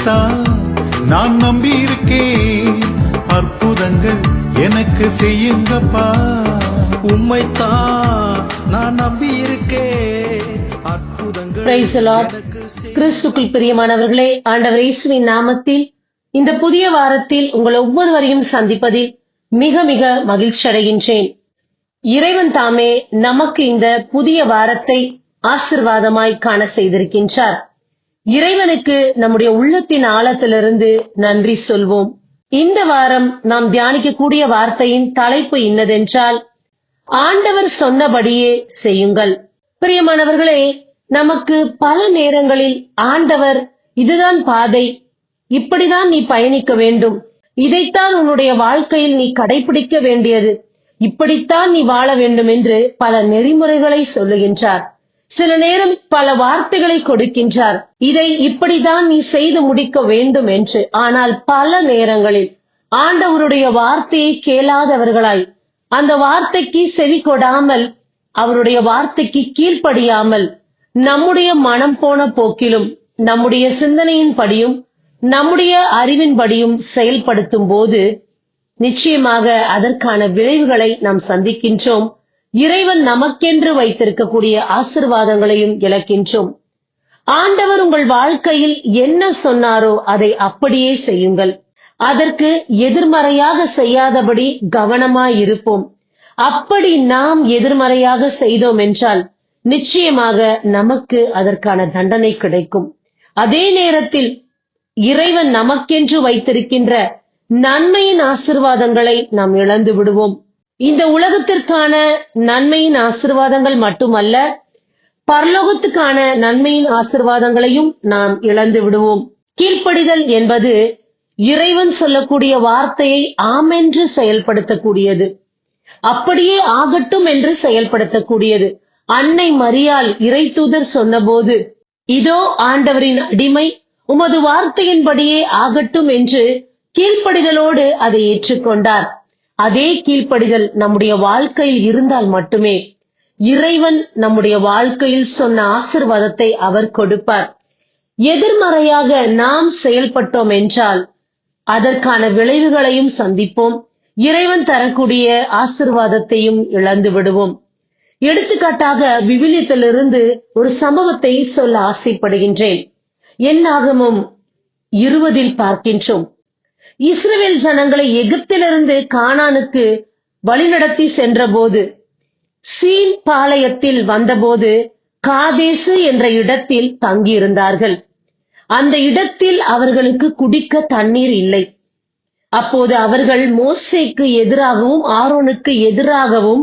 உம்மைத்தான் நான் நம்பி இருக்கேன், அற்புதங்கள் எனக்கு செய்யுங்கப்பா. உம்மைத்தான் நான் நம்பி இருக்கேன், அற்புதங்கள். Praise the Lord. கிறிஸ்துக்குள் பிரியமானவர்களே, ஆண்டவர் இயேசுவின் நாமத்தில் இந்த புதிய வாரத்தில் உங்கள் ஒவ்வொருவரையும் சந்திப்பதில் மிக மிக மகிழ்ச்சி அடைகின்றேன். இறைவன் தாமே நமக்கு இந்த புதிய வாரத்தை ஆசிர்வாதமாய் காண செய்திருக்கின்றார். இறைவனுக்கு நம்முடைய உள்ளத்தின் ஆழத்திலிருந்து நன்றி சொல்வோம். இந்த வாரம் நாம் தியானிக்கக்கூடிய வார்த்தையின் தலைப்பு இன்னதென்றால், ஆண்டவர் சொன்னபடியே செய்யுங்கள். பிரியமானவர்களே, நமக்கு பல நேரங்களில் ஆண்டவர் இதுதான் பாதை, இப்படிதான் நீ பயணிக்க வேண்டும், இதைத்தான் உன்னுடைய வாழ்க்கையில் நீ கடைபிடிக்க வேண்டியது, இப்படித்தான் நீ வாழ வேண்டும் என்று பல நெறிமுறைகளை சொல்லுகின்றார். சில நேரம் பல வார்த்தைகளை கொடுக்கின்றார், இதை இப்படிதான் நீ செய்து முடிக்க வேண்டும் என்று. ஆனால் பல நேரங்களில் ஆண்டவருடைய வார்த்தையை கேளாதவர்களாய், அந்த வார்த்தைக்கு செவி கொடாமல், அவருடைய வார்த்தைக்கு கீழ்ப்படியாமல், நம்முடைய மனம் போன போக்கிலும் நம்முடைய சிந்தனையின் படியும் நம்முடைய அறிவின்படியும் செயல்படுத்தும் போது நிச்சயமாக அதற்கான விளைவுகளை நாம் சந்திக்கின்றோம். இறைவன் நமக்கென்று வைத்திருக்கக்கூடிய ஆசீர்வாதங்களையும் இழக்கின்றோம். ஆண்டவர் உங்கள் வாழ்க்கையில் என்ன சொன்னாரோ அதை அப்படியே செய்யுங்கள். அதற்கு எதிர்மறையாக செய்யாதபடி கவனமாயிருப்போம். அப்படி நாம் எதிர்மறையாக செய்தோம் என்றால் நிச்சயமாக நமக்கு அதற்கான தண்டனை கிடைக்கும். அதே நேரத்தில் இறைவன் நமக்கென்று வைத்திருக்கின்ற நன்மையின் ஆசீர்வாதங்களை நாம் இழந்து விடுவோம். இந்த உலகத்திற்கான நன்மையின் ஆசீர்வாதங்கள் மட்டுமல்ல, பரலோகத்துக்கான நன்மையின் ஆசீர்வாதங்களையும் நாம் இழந்து விடுவோம். கீழ்ப்படிதல் என்பது இறைவன் சொல்லக்கூடிய வார்த்தையை ஆமென்று செயல்படுத்தக்கூடியது, அப்படியே ஆகட்டும் என்று செயல்படுத்தக்கூடியது. அன்னை மரியாள் இறைத்தூதர் சொன்னபோது, இதோ ஆண்டவரின் அடிமை, உமது வார்த்தையின்படியே ஆகட்டும் என்று கீழ்ப்படிதலோடு அதை ஏற்றுக்கொண்டார். அதே கீழ்ப்படிதல் நம்முடைய வாழ்க்கையில் இருந்தால் மட்டுமே இறைவன் நம்முடைய வாழ்க்கையில் சொன்ன ஆசீர்வாதத்தை அவர் கொடுப்பார். எதிர்மறையாக நாம் செயல்பட்டோம் என்றால் அதற்கான விளைவுகளையும் சந்திப்போம். இறைவன் தரக்கூடிய ஆசீர்வாதத்தையும் இழந்து விடுவோம். எடுத்துக்காட்டாக விவிலியத்திலிருந்து ஒரு சம்பவத்தை சொல்ல ஆசைப்படுகின்றேன். என்னாகமம் 20 பார்க்கின்றோம். இஸ்ரவேல் ஜனங்களை எகிப்திலிருந்து கானானுக்கு வழிநடத்தி சென்ற போது சீன் பாளையத்தில் வந்தபோது காதேசு என்ற இடத்தில் தங்கியிருந்தார்கள். அந்த இடத்தில் அவர்களுக்கு குடிக்க தண்ணீர் இல்லை. அப்போது அவர்கள் மோசேக்கு எதிராகவும் ஆரோனுக்கு எதிராகவும்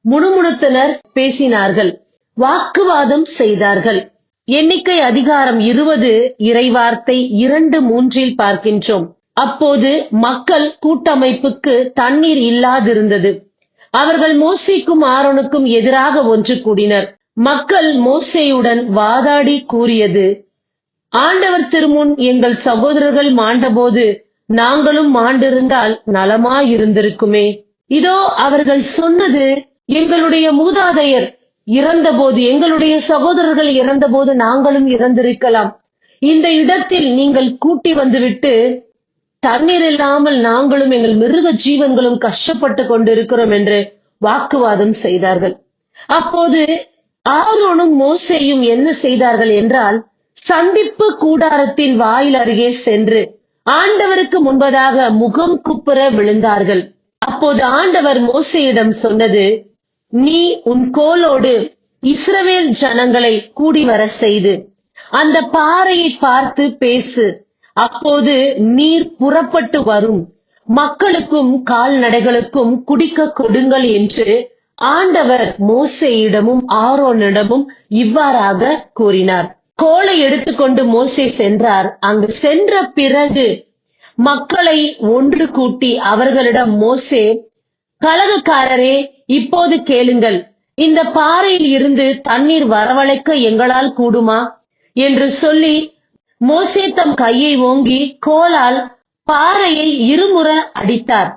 முணுமுணுத்தனர், பேசினார்கள், வாக்குவாதம் செய்தார்கள். எண்ணிக்கை அதிகாரம் 20 இறைவார்த்தை 2:3 பார்க்கின்றோம். அப்போது மக்கள் கூட்டமைப்புக்கு தண்ணீர் இல்லாதிருந்தது. அவர்கள் மோசேக்கும் ஆரோனுக்கும் எதிராக ஒன்று கூடினர். மக்கள் மோசேயுடன் வாதாடி கூறியது, ஆண்டவர் திருமுன் எங்கள் சகோதரர்கள் மாண்டபோது நாங்களும் மாண்டிருந்தால் நலமாயிருந்திருக்குமே. இதோ அவர்கள் சொன்னது, எங்களுடைய மூதாதையர் இறந்தபோது, எங்களுடைய சகோதரர்கள் இறந்தபோது நாங்களும் இறந்திருக்கலாம். இந்த இடத்தில் நீங்கள் கூட்டி வந்துவிட்டு தண்ணீர் இல்லாமல் நாங்களும் எங்கள் மிருக ஜீவன்களும் கஷ்டப்பட்டு கொண்டிருக்கிறோம் என்று வாக்குவாதம் செய்தார்கள். அப்போது ஆரோனும் மோசேயும் என்ன செய்தார்கள் என்றால், சந்திப்பு கூடாரத்தின் வாயில் அருகே சென்று ஆண்டவருக்கு முன்பதாக முகம் குப்புற விழுந்தார்கள். அப்போது ஆண்டவர் மோசேயிடம் சொன்னது, நீ உன் கோலோடு இஸ்ரவேல் ஜனங்களை கூடி வர செய்து அந்த பாறையை பார்த்து பேசு. அப்போது நீர் புறப்பட்டு வரும், மக்களுக்கும் கால்நடைகளுக்கும் குடிக்க கொடுங்கள் என்று ஆண்டவர் மோசேயிடமும் ஆரோனிடமும் இவ்வாறாக கூறினார். கோலை எடுத்துக்கொண்டு மோசே சென்றார். அங்கு சென்ற பிறகு மக்களை ஒன்று கூட்டி அவர்களிடம் மோசே, கலகக்காரரே, இப்போது கேளுங்கள், இந்த பாறையில் இருந்து தண்ணீர் வரவழைக்க எங்களால் கூடுமா என்று சொல்லி மோசே தம் கையை ஓங்கி கோலால் பாறையை இருமுற அடித்தார்.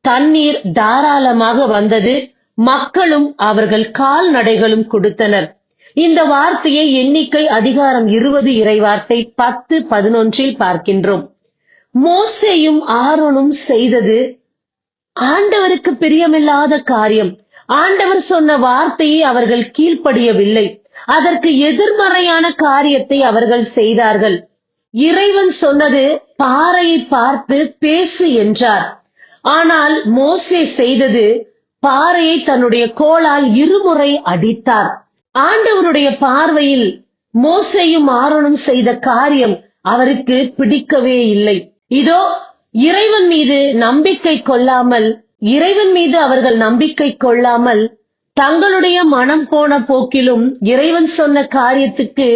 தண்ணீர் தாராளமாக வந்தது. மக்களும் அவர்கள் கால்நடைகளும் கொடுத்தனர். இந்த வார்த்தையை எண்ணிக்கை அதிகாரம் 20 இறைவார்த்தை 10-11 பார்க்கின்றோம். மோசேயும் ஆரோனும் செய்தது ஆண்டவருக்கு பிரியமில்லாத காரியம். ஆண்டவர் சொன்ன வார்த்தையை அவர்கள் கீழ்ப்படியவில்லை. அதற்கு எதிர்மறையான காரியத்தை அவர்கள் செய்தார்கள். இறைவன் சொன்னது பாறையை பார்த்து பேசு என்றார். ஆனால் மோசே செய்தது பாறையை தன்னுடைய கோலால் இருமுறை அடித்தார். ஆண்டவருடைய பார்வையில் மோசேயும் ஆரோனும் செய்த காரியம் அவருக்கு பிடிக்கவே இல்லை. இதோ இறைவன் மீது அவர்கள் நம்பிக்கை கொள்ளாமல் தங்களுடைய மனம் போன போக்கிலும் இறைவன் சொன்ன காரியத்துக்கு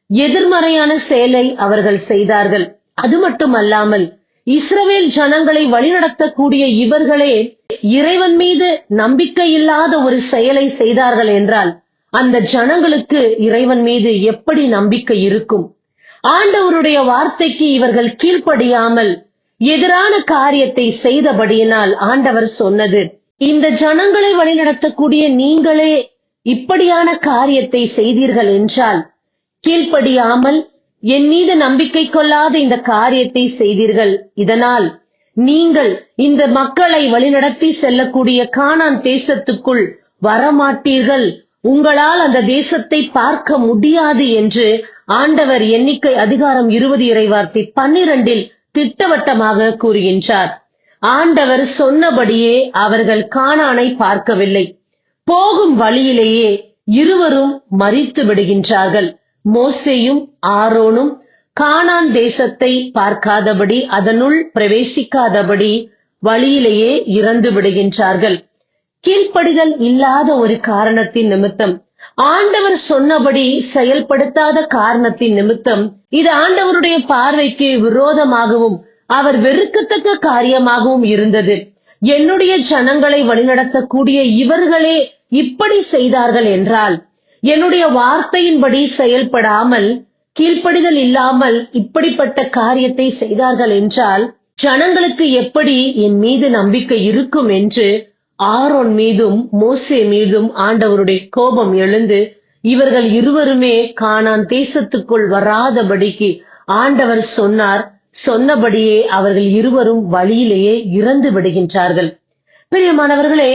எதிர்மறையான செயலை அவர்கள் செய்தார்கள். அது மட்டுமல்லாமல் இஸ்ரவேல் ஜனங்களை வழிநடத்தக்கூடிய இவர்களே இறைவன் மீது நம்பிக்கை இல்லாத ஒரு செயலை செய்தார்கள் என்றால் அந்த ஜனங்களுக்கு இறைவன் மீது எப்படி நம்பிக்கை இருக்கும்? ஆண்டவருடைய வார்த்தைக்கு இவர்கள் கீழ்ப்படியாமல் எதிரான காரியத்தை செய்தபடியினால் ஆண்டவர் சொன்னது, இந்த ஜனங்களை வழிநடத்தக்கூடிய நீங்களே இப்படியான காரியத்தை செய்தீர்கள் என்றால், கீழ்ப்படியாமல் என் மீது நம்பிக்கை கொள்ளாத இந்த காரியத்தை செய்தீர்கள். இதனால் நீங்கள் இந்த மக்களை வழிநடத்தி செல்லக்கூடிய கானான் தேசத்துக்குள் வரமாட்டீர்கள், உங்களால் அந்த தேசத்தை பார்க்க முடியாது என்று ஆண்டவர் எண்ணிக்கை அதிகாரம் 20 இறைவார்த்தை 12 திட்டவட்டமாக கூறுகின்றார். ஆண்டவர் சொன்னபடியே அவர்கள் கானானை பார்க்கவில்லை. போகும் வழியிலேயே இருவரும் மரித்து விடுகின்றார்கள். மோசேயும் ஆரோனும் கானான் தேசத்தை பார்க்காதபடி, அதனுள் பிரவேசிக்காதபடி வழியிலேயே இறந்து விடுகின்றார்கள். கீழ்ப்படிதல் இல்லாத ஒரு காரணத்தின் நிமித்தம், ஆண்டவர் சொன்னபடி செயல்படுத்தாத காரணத்தின் நிமித்தம், இது ஆண்டவருடைய பார்வைக்கு விரோதமாகவும் அவர் வெறுக்கத்தக்க காரியமாகவும் இருந்தது. என்னுடைய ஜனங்களை வழிநடத்தக்கூடிய இவர்களே இப்படி செய்தார்கள் என்றால், என்னுடைய வார்த்தையின்படி செயல்படாமல் கீழ்ப்படிதல் இல்லாமல் இப்படிப்பட்ட காரியத்தை செய்தார்கள் என்றால் ஜனங்களுக்கு எப்படி என் மீது நம்பிக்கை இருக்கும் என்று ஆரோன் மீதும் மோசே மீதும் ஆண்டவருடைய கோபம் எழுந்து இவர்கள் இருவருமே கானான் தேசத்துக்குள் வராதபடிக்கு ஆண்டவர் சொன்னார். சொன்னபடியே அவர்கள் இருவரும் வழியிலேயே இறந்து விடுகின்றார்கள். பிரியமானவர்களே,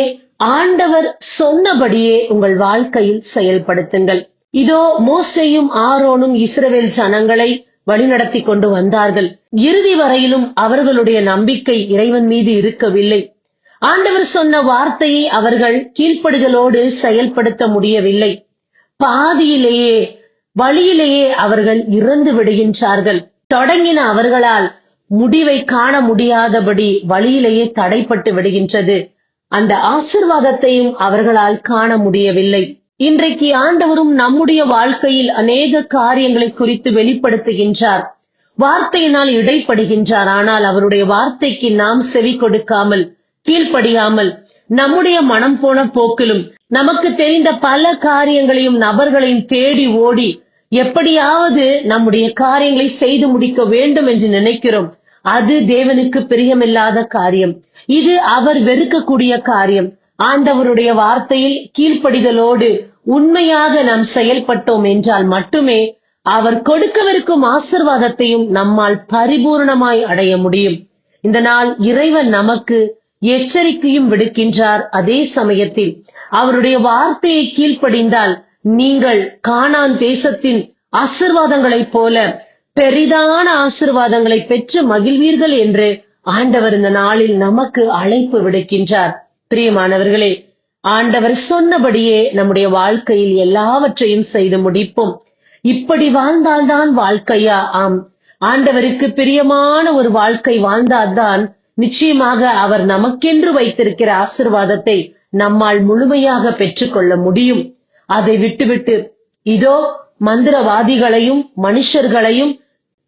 ஆண்டவர் சொன்னபடியே உங்கள் வாழ்க்கையில் செயல்படுத்துங்கள். இதோ மோசேயும் ஆரோனும் இஸ்ரவேல் ஜனங்களை வழிநடத்தி கொண்டு வந்தார்கள். இறுதி வரையிலும் அவர்களுடைய நம்பிக்கை இறைவன் மீது இருக்கவில்லை. ஆண்டவர் சொன்ன வார்த்தையை அவர்கள் கீழ்ப்படிதலோடு செயல்படுத்த முடியவில்லை. பாதியிலேயே வழியிலேயே அவர்கள் இறந்து விடுகின்றார்கள். தொடங்கின அவர்களால் முடிவை காண முடியாதபடி வழியிலேயே தடைப்பட்டு விடுகின்றது. அந்த ஆசீர்வாதத்தையும் அவர்களால் காண முடியவில்லை. இன்றைக்கு ஆண்டவரும் நம்முடைய வாழ்க்கையில் அநேக காரியங்களை குறித்து வெளிப்படுத்துகின்றார். வார்த்தையினால் இடைப்படுகின்றார். ஆனால் அவருடைய வார்த்தைக்கு நாம் செவி கொடுக்காமல் கீழ்ப்படியாமல் நம்முடைய மனம் போன போக்கிலும் நமக்கு தெரிந்த பல காரியங்களையும் நபர்களையும் தேடி ஓடி எப்படியாவது நம்முடைய காரியங்களை செய்து முடிக்க வேண்டும் என்று நினைக்கிறோம். அது தேவனுக்கு பிரியமில்லாத காரியம். இது அவர் வெறுக்கக்கூடிய காரியம். ஆண்டவருடைய வார்த்தையில் கீழ்ப்படிதலோடு உண்மையாக நாம் செயல்பட்டோம் என்றால் மட்டுமே அவர் கொடுக்கவிருக்கும் ஆசீர்வாதத்தையும் நம்மால் பரிபூர்ணமாய் அடைய முடியும். இந்த நாள் இறைவன் நமக்கு எச்சரிக்கையும் விடுக்கின்றார். அதே சமயத்தில் அவருடைய வார்த்தையை கீழ்ப்படிந்தால் நீங்கள் கானான் தேசத்தின் ஆசீர்வாதங்களைப் போல பெரிதான ஆசீர்வாதங்களை பெற்று மகிழ்வீர்கள் என்று ஆண்டவர் இந்த நாளில் நமக்கு அழைப்பு விடுக்கின்றார். பிரியமானவர்களே, ஆண்டவர் சொன்னபடியே நம்முடைய வாழ்க்கையில் எல்லாவற்றையும் செய்து முடிப்போம். இப்படி வாழ்ந்தால்தான் வாழ்க்கையா? ஆம், ஆண்டவருக்கு பிரியமான ஒரு வாழ்க்கை வாழ்ந்தால்தான் நிச்சயமாக அவர் நமக்கென்று வைத்திருக்கிற ஆசீர்வாதத்தை நம்மால் முழுமையாக பெற்றுக்கொள்ள முடியும். அதை விட்டுவிட்டு இதோ மந்திரவாதிகளையும் மனுஷர்களையும்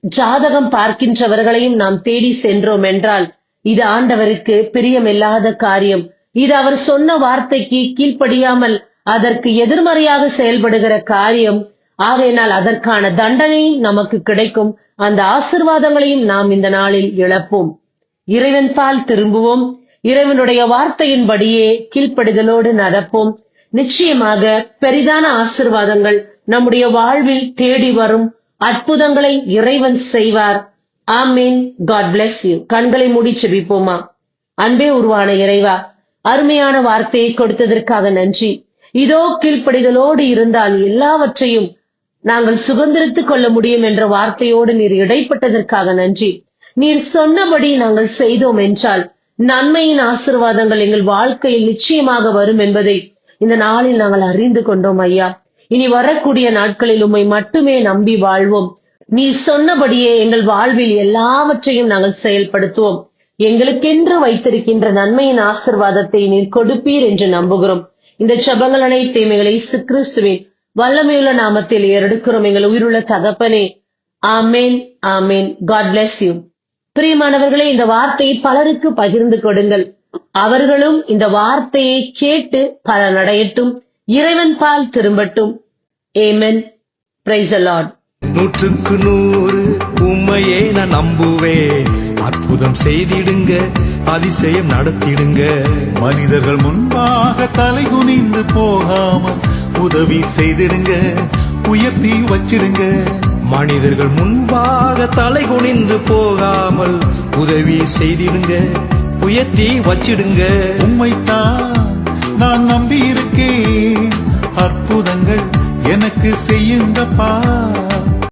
ஜாதகம் பார்க்கின்றவர்களையும் நாம் தேடி சென்றோம் என்றால் இது ஆண்டவருக்கு பிரியமில்லாத காரியம். இது அவர் சொன்ன வார்த்தைக்கு கீழ்ப்படியாமல் அதற்கு எதிர்மறையாக செயல்படுகிற காரியம். ஆகையினால் அதற்கான தண்டனையும் நமக்கு கிடைக்கும். அந்த ஆசீர்வாதங்களையும் நாம் இந்த நாளில் இழப்போம். இறைவன் பால் திரும்புவோம். இறைவனுடைய வார்த்தையின்படியே கீழ்ப்படிதலோடு நடப்போம். நிச்சயமாக பெரிதான ஆசீர்வாதங்கள் நம்முடைய வாழ்வில் தேடி வரும் அற்புதங்களை இறைவன் செய்வார். ஆமீன். God bless you. கண்களை மூடி செபிப்போமா. அன்பே உருவான இறைவா, அருமையான வார்த்தையை கொடுத்ததற்காக நன்றி. இதோ கீழ்ப்படிதலோடு இருந்தால் எல்லாவற்றையும் நாங்கள் சுதந்திரித்துக் கொள்ள முடியும் என்ற வார்த்தையோடு நீர் இடைப்பட்டதற்காக நன்றி. நீர் சொன்னபடி நாங்கள் செய்தோம் என்றால் நன்மையின் ஆசீர்வாதங்கள் எங்கள் வாழ்க்கையில் நிச்சயமாக வரும் என்பதை இந்த நாளில் நாங்கள் அறிந்து கொண்டோம் ஐயா. இனி வரக்கூடிய நாட்களில் உம்மை மட்டுமே நம்பி வாழ்வோம். நீ சொன்னபடியே எங்கள் வாழ்வில் எல்லாவற்றையும் நாங்கள் செயல்படுத்துவோம். எங்களுக்கென்று வைத்திருக்கின்ற நன்மையின் ஆசீர்வாதத்தை நீர் கொடுப்பீர் என்று நம்புகிறோம். இந்த ஜெபங்கள் அனைத்தையும் எங்கள் இயேசு கிறிஸ்துவின் வல்லமையுள்ள நாமத்தில் ஏறெடுக்கிறோம் எங்கள் உயிருள்ள தகப்பனே. ஆமேன், ஆமேன். God bless you. பிரியமானவர்களே, இந்த வார்த்தையை பலருக்கு பகிர்ந்து கொடுங்கள். அவர்களும் இந்த வார்த்தையை கேட்டு பலனடையட்டும், இறைவன் பால் திரும்பட்டும். ஆமென். Praise the Lord. 100க்கு 100 உம்மையே நான் நம்புவேன். அற்புதம் செய்திடுங்க, அதிசயம் நடத்திடுங்க. மனிதர்கள் முன்பாக தலை குனிந்து போகாமல் உதவி செய்திடுங்க, உயர்த்தி வச்சிடுங்க. மனிதர்கள் முன்பாக தலை குனிந்து போகாமல் உதவி செய்திடுங்க, உயர்த்தி வச்சிடுங்க. உம்மைத்தான் நான் நம்பி இருக்கேன், அற்புதங்கள் எனக்கு செய்யுங்கப்பா.